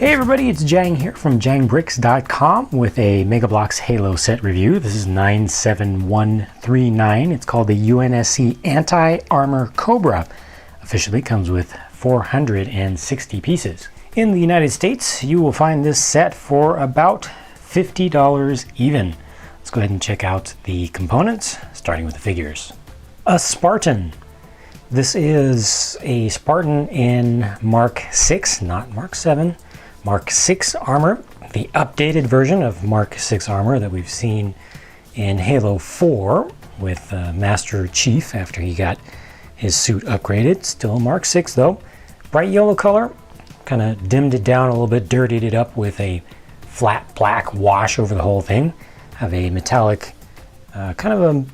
Hey everybody, it's Jang here from jangbricks.com with a Mega Bloks Halo set review. This is 97139. It's called the UNSC Anti-Armor Cobra. Officially comes with 460 pieces. In the United States, you will find this set for about $50 even. Let's go ahead and check out the components, starting with the figures. A Spartan. This is a Spartan in Mark 6, not Mark 7. Mark 6 armor, the updated version of Mark 6 armor that we've seen in Halo 4 with Master Chief after he got his suit upgraded. Still Mark 6 though. Bright yellow color, kind of dimmed it down a little bit, dirtied it up with a flat black wash over the whole thing. Have a metallic, kind of a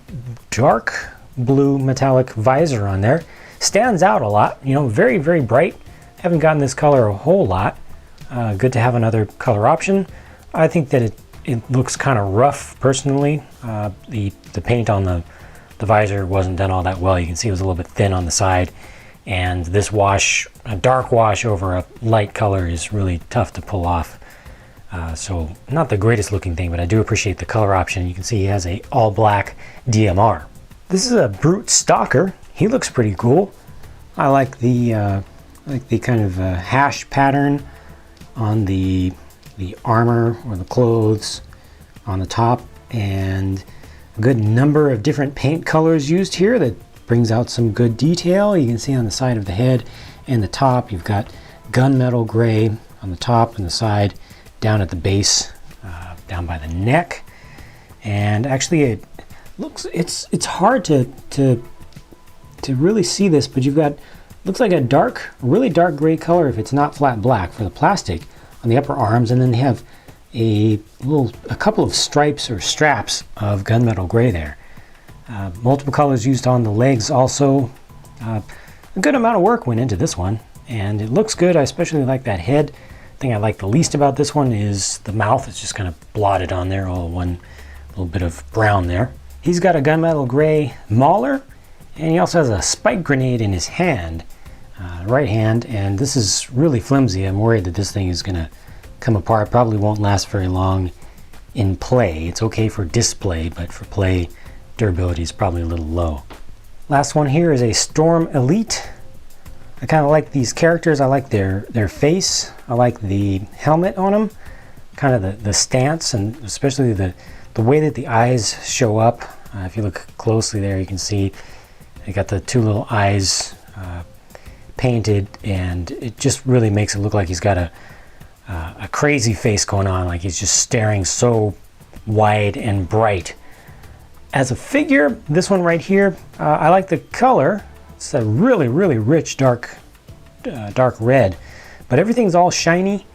dark blue metallic visor on there. Stands out a lot, you know, very, very bright. Haven't gotten this color a whole lot. Good to have another color option. I think that it looks kind of rough personally. The paint on the visor wasn't done all that well. You can see it was a little bit thin on the side, and this wash, a dark wash over a light color, is really tough to pull off. So not the greatest looking thing, but I do appreciate the color option. You can see he has a all black DMR. This is a Brute Stalker. He looks pretty cool. I like the kind of hash pattern on the armor or the clothes on the top, and a good number of different paint colors used here that brings out some good detail. You can see on the side of the head and the top you've got gunmetal gray on the top and the side, down at the base, down by the neck. And actually it looks, it's hard to really see this, but you've got, looks like a really dark gray color if it's not flat black for the plastic on the upper arms, and then they have a couple of stripes or straps of gunmetal gray there. Multiple colors used on the legs also. A good amount of work went into this one, and it looks good. I especially like that head. The thing I like the least about this one is the mouth. It's just kind of blotted on there, all one little bit of brown there. He's got a gunmetal gray mauler, and he also has a spike grenade in his hand, right hand, and this is really flimsy. I'm worried that this thing is going to come apart. Probably won't last very long in play. It's okay for display, but for play, durability is probably a little low. Last one here is a Storm Elite. I kind of like these characters. I like their face. I like the helmet on them, kind of the stance, and especially the way that the eyes show up. If you look closely there, you can see they got the two little eyes painted, and it just really makes it look like he's got a crazy face going on, like he's just staring so wide and bright. As a figure, this one right here, I like the color. It's a really, really rich dark red, but everything's all shiny,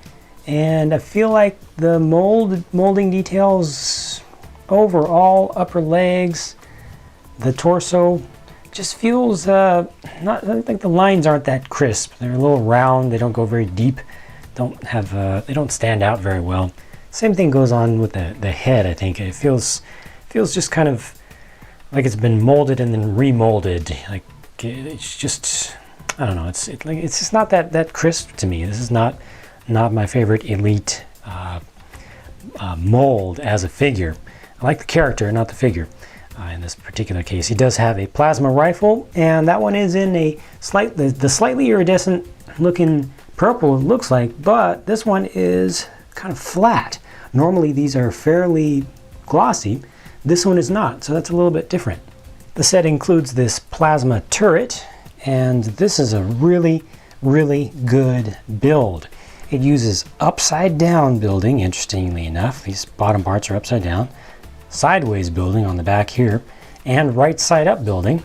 and I feel like the molding details overall, upper legs, the torso, just feels not like the lines aren't that crisp. They're a little round. They don't go very deep. They don't stand out very well. Same thing goes on with the head. I think it feels just kind of like it's been molded and then remolded. Like it's just, I don't know. It's just not that crisp to me. This is not my favorite Elite mold as a figure. I like the character, not the figure. In this particular case, he does have a plasma rifle, and that one is in the slightly iridescent looking purple, it looks like, but this one is kind of flat. Normally these are fairly glossy. This one is not, so that's a little bit different. The set includes this plasma turret, and this is a really, really good build. It uses upside down building, interestingly enough. These bottom parts are upside down. Sideways building on the back here, and right side up building,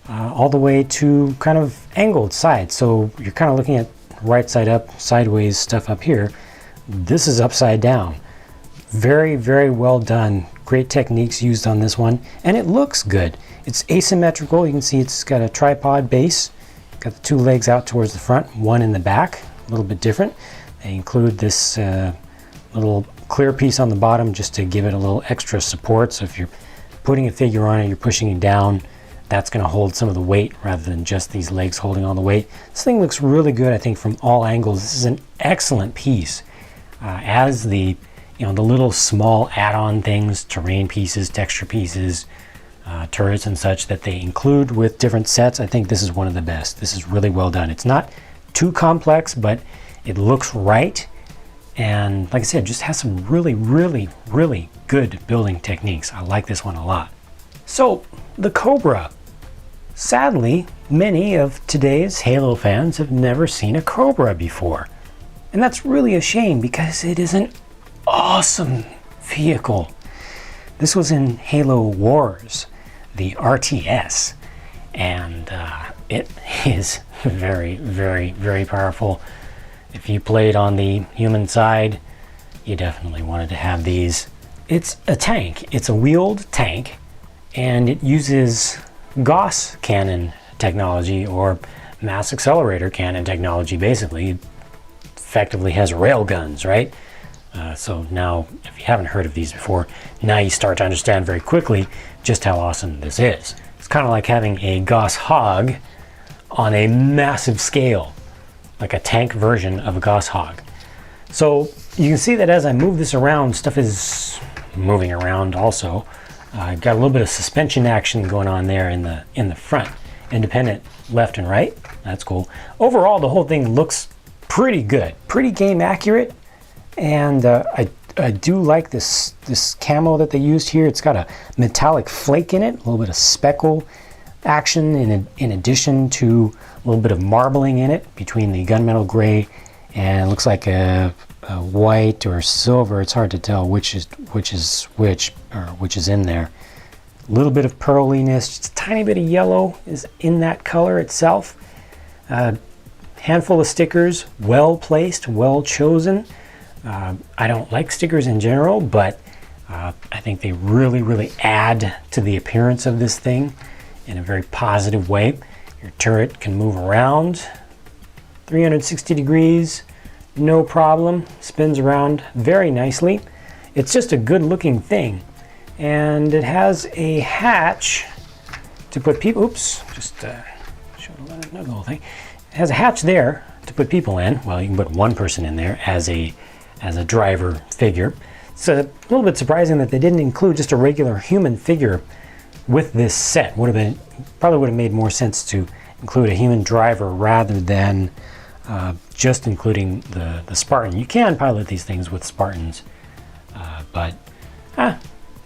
all the way to kind of angled sides. So you're kind of looking at right side up, sideways stuff up here. This is upside down. Very, very well done. Great techniques used on this one, and it looks good. It's asymmetrical. You can see it's got a tripod base. Got the two legs out towards the front, one in the back, a little bit different. They include this little clear piece on the bottom just to give it a little extra support. So if you're putting a figure on it, you're pushing it down, that's going to hold some of the weight rather than just these legs holding all the weight. This thing looks really good, I think, from all angles. This is an excellent piece. As the the little small add-on things, terrain pieces, texture pieces, turrets and such that they include with different sets, I think this is one of the best. This is really well done. It's not too complex, but it looks right. And like I said, just has some really, really, really good building techniques. I like this one a lot. So, the Cobra. Sadly, many of today's Halo fans have never seen a Cobra before. And that's really a shame because it is an awesome vehicle. This was in Halo Wars, the RTS, and it is very, very, very powerful. If you played on the human side, you definitely wanted to have these. It's a tank. It's a wheeled tank, and it uses Gauss cannon technology, or mass accelerator cannon technology, basically. It effectively has rail guns, right? So now, if you haven't heard of these before, now you start to understand very quickly just how awesome this is. It's kind of like having a Gauss hog on a massive scale, like a tank version of a Gauss hog. So you can see that as I move this around, stuff is moving around also. I've got a little bit of suspension action going on there in the front, independent left and right. That's cool. Overall, the whole thing looks pretty good, pretty game accurate, and I do like this camo that they used here. It's got a metallic flake in it, a little bit of speckle action in addition to a little bit of marbling in it between the gunmetal gray and it looks like a white or silver. It's hard to tell which is which is in there. A little bit of pearliness, just a tiny bit of yellow is in that color itself. Handful of stickers, well placed, well chosen. I don't like stickers in general, but I think they really, really add to the appearance of this thing in a very positive way. Your turret can move around 360 degrees, no problem, spins around very nicely. It's just a good looking thing. And it has a hatch to put people, oops, just show the whole thing. It has a hatch there to put people in. Well, you can put one person in there as a driver figure. It's a little bit surprising that they didn't include just a regular human figure with this set. Probably would have made more sense to include a human driver rather than just including the Spartan. You can pilot these things with Spartans, but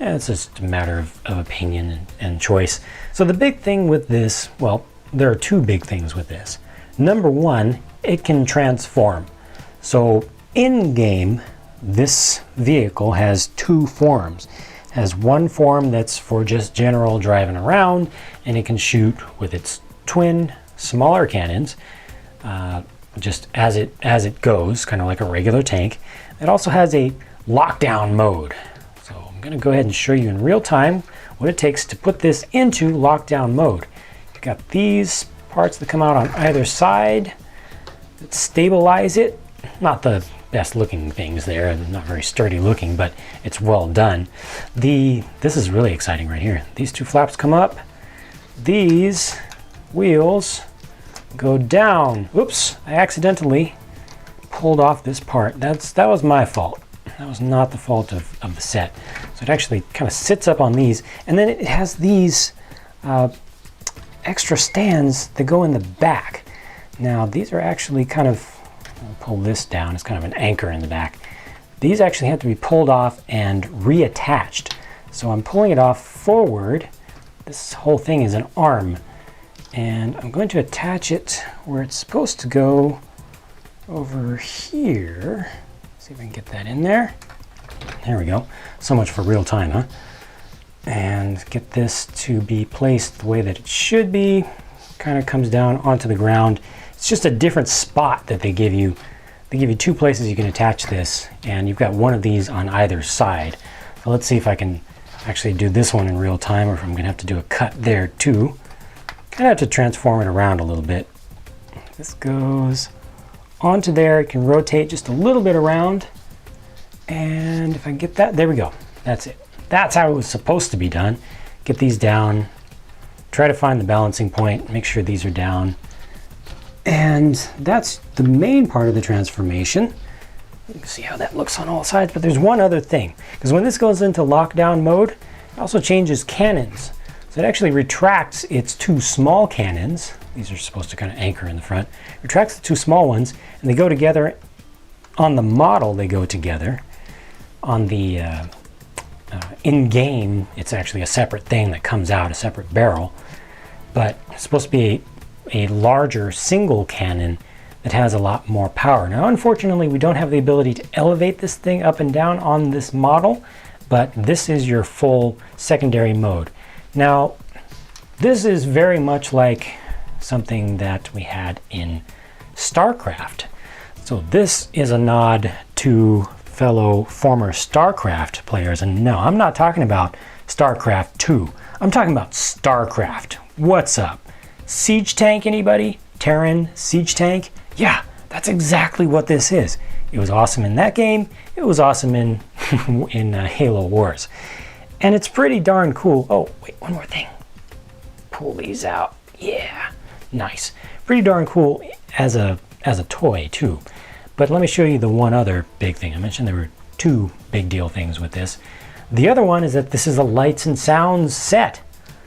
it's just a matter of opinion and choice. So the big thing with this, well, there are two big things with this. Number one, it can transform. So in game, this vehicle has two forms. It has one form that's for just general driving around, and it can shoot with its twin smaller cannons just as it goes, kind of like a regular tank. It also has a lockdown mode. So I'm going to go ahead and show you in real time what it takes to put this into lockdown mode. You've got these parts that come out on either side that stabilize it. Not the best looking things there, not very sturdy looking, but it's well done. This is really exciting right here. These two flaps come up, these wheels go down. Oops, I accidentally pulled off this part. That was my fault. That was not the fault of the set. So it actually kind of sits up on these, and then it has these extra stands that go in the back. Now these are actually kind of, I'll pull this down, it's kind of an anchor in the back. These actually have to be pulled off and reattached. So I'm pulling it off forward. This whole thing is an arm. And I'm going to attach it where it's supposed to go over here. See if I can get that in there. There we go. So much for real time, huh? And get this to be placed the way that it should be. Kind of comes down onto the ground. It's just a different spot that they give you. They give you two places you can attach this, and you've got one of these on either side. So let's see if I can actually do this one in real time, or if I'm going to have to do a cut there too. Kind of have to transform it around a little bit. This goes onto there. It can rotate just a little bit around. And if I get that, there we go. That's it. That's how it was supposed to be done. Get these down try to find the balancing point, make sure these are down. And that's the main part of the transformation. You can see how that looks on all sides, but there's one other thing, because when this goes into lockdown mode, it also changes cannons. So it actually retracts its two small cannons. These are supposed to kind of anchor in the front. Retracts the two small ones, and they go together. On the model, they go together. On the in-game, it's actually a separate thing that comes out, a separate barrel. But it's supposed to be a larger single cannon that has a lot more power. Now, unfortunately, we don't have the ability to elevate this thing up and down on this model, but this is your full secondary mode. Now, this is very much like something that we had in StarCraft. So this is a nod to fellow former StarCraft players. And no, I'm not talking about StarCraft 2. I'm talking about StarCraft. What's up? Siege tank, anybody? Terran siege tank? Yeah, that's exactly what this is. It was awesome in that game. It was awesome in Halo Wars. And it's pretty darn cool. Oh, wait, one more thing. Pull these out. Yeah, nice. Pretty darn cool as a toy too. But let me show you the one other big thing. I mentioned there were two big deal things with this. The other one is that this is a lights and sounds set.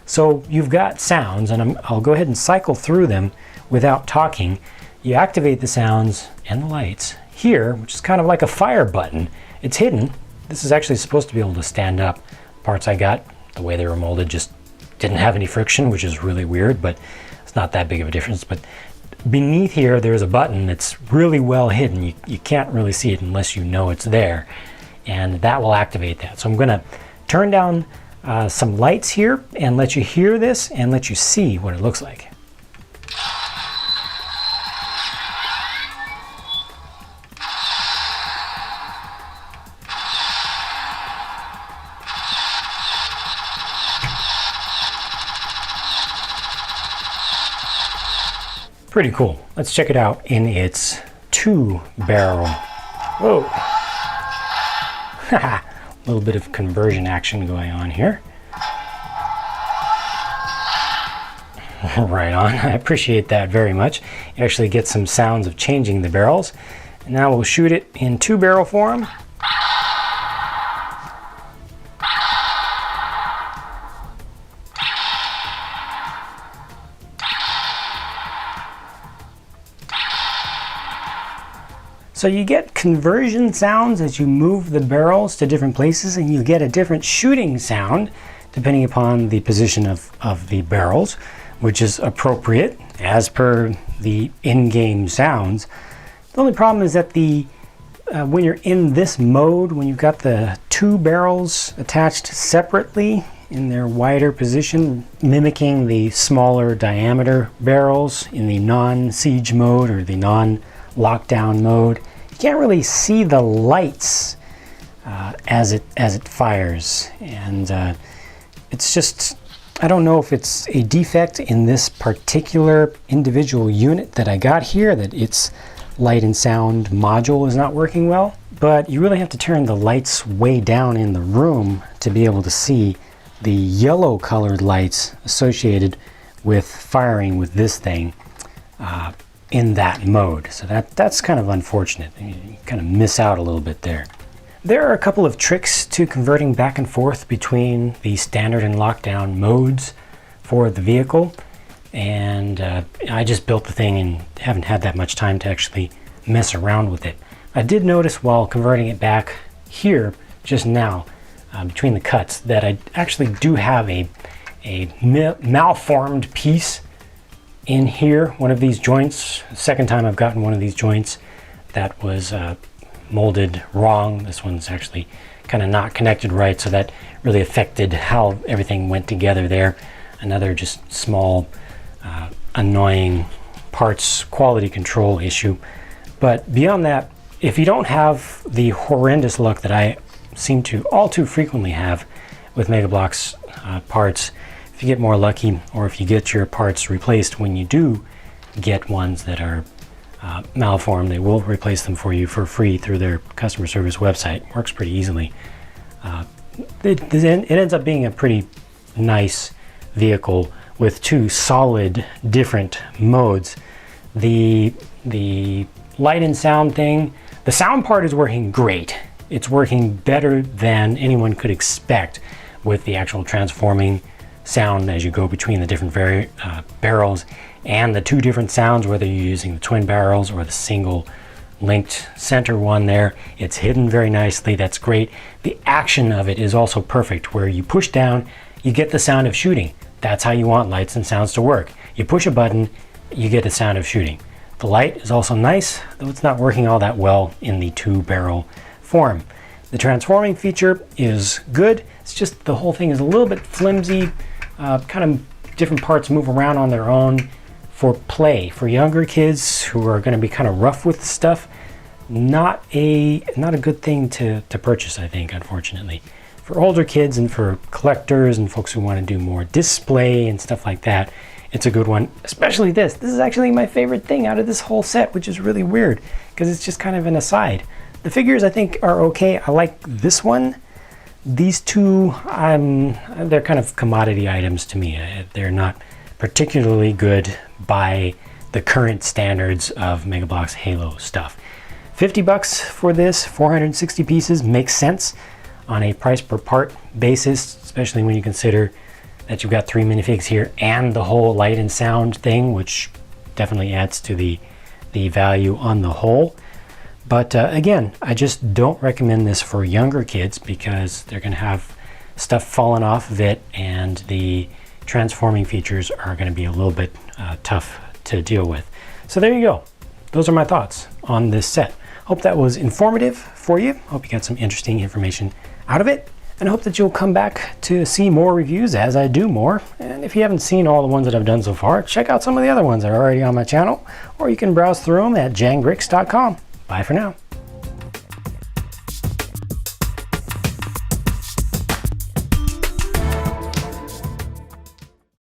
So you've got sounds, and I'll go ahead and cycle through them without talking. You activate the sounds and the lights here, which is kind of like a fire button. It's hidden. This is actually supposed to be able to stand up. Parts I got, the way they were molded, just didn't have any friction, which is really weird, but it's not that big of a difference. But beneath here, there's a button that's really well hidden. You can't really see it unless you know it's there, and that will activate that. So I'm going to turn down some lights here and let you hear this and let you see what it looks like. Pretty cool. Let's check it out in its two barrel. Whoa. A little bit of conversion action going on here. Right on. I appreciate that very much. You actually get some sounds of changing the barrels. And now we'll shoot it in two barrel form. So you get conversion sounds as you move the barrels to different places, and you get a different shooting sound depending upon the position of the barrels, which is appropriate as per the in-game sounds. The only problem is that when you're in this mode, when you've got the two barrels attached separately in their wider position, mimicking the smaller diameter barrels in the non-siege mode or the non-lockdown mode, you can't really see the lights as it fires, and it's just, I don't know if it's a defect in this particular individual unit that I got here, that its light and sound module is not working well, but you really have to turn the lights way down in the room to be able to see the yellow colored lights associated with firing with this thing in that mode. So that's kind of unfortunate. You kind of miss out a little bit there. There are a couple of tricks to converting back and forth between the standard and lockdown modes for the vehicle, and I just built the thing and haven't had that much time to actually mess around with it. I did notice while converting it back here just now between the cuts that I actually do have a malformed piece in here, one of these joints. Second time I've gotten one of these joints that was molded wrong. This one's actually kind of not connected right, so that really affected how everything went together there. Another just small annoying parts quality control issue. But beyond that, if you don't have the horrendous luck that I seem to all too frequently have with Mega Bloks parts, if you get more lucky, or if you get your parts replaced when you do get ones that are malformed, they will replace them for you for free through their customer service website. Works pretty easily. It ends up being a pretty nice vehicle with two solid different modes. The light and sound thing, the sound part is working great. It's working better than anyone could expect with the actual transforming sound as you go between the different barrels and the two different sounds, whether you're using the twin barrels or the single linked center one there. It's hidden very nicely. That's great. The action of it is also perfect, where you push down, you get the sound of shooting. That's how you want lights and sounds to work. You push a button, you get the sound of shooting. The light is also nice, though it's not working all that well in the two barrel form. The transforming feature is good. It's just the whole thing is a little bit flimsy. Kind of different parts move around on their own. For play, for younger kids who are going to be kind of rough with stuff, not a good thing to purchase, I think, unfortunately. For older kids and for collectors and folks who want to do more display and stuff like that, it's a good one. Especially this. This is actually my favorite thing out of this whole set, which is really weird because it's just kind of an aside. The figures I think are okay. I like this one. These two, they're kind of commodity items to me. They're not particularly good by the current standards of Mega Bloks Halo stuff. $50 for this, 460 pieces, makes sense on a price per part basis, especially when you consider that you've got 3 minifigs here and the whole light and sound thing, which definitely adds to the value on the whole. But again, I just don't recommend this for younger kids because they're going to have stuff falling off of it, and the transforming features are going to be a little bit tough to deal with. So there you go. Those are my thoughts on this set. Hope that was informative for you. Hope you got some interesting information out of it, and I hope that you'll come back to see more reviews as I do more. And if you haven't seen all the ones that I've done so far, check out some of the other ones that are already on my channel, or you can browse through them at jangbricks.com. Bye for now.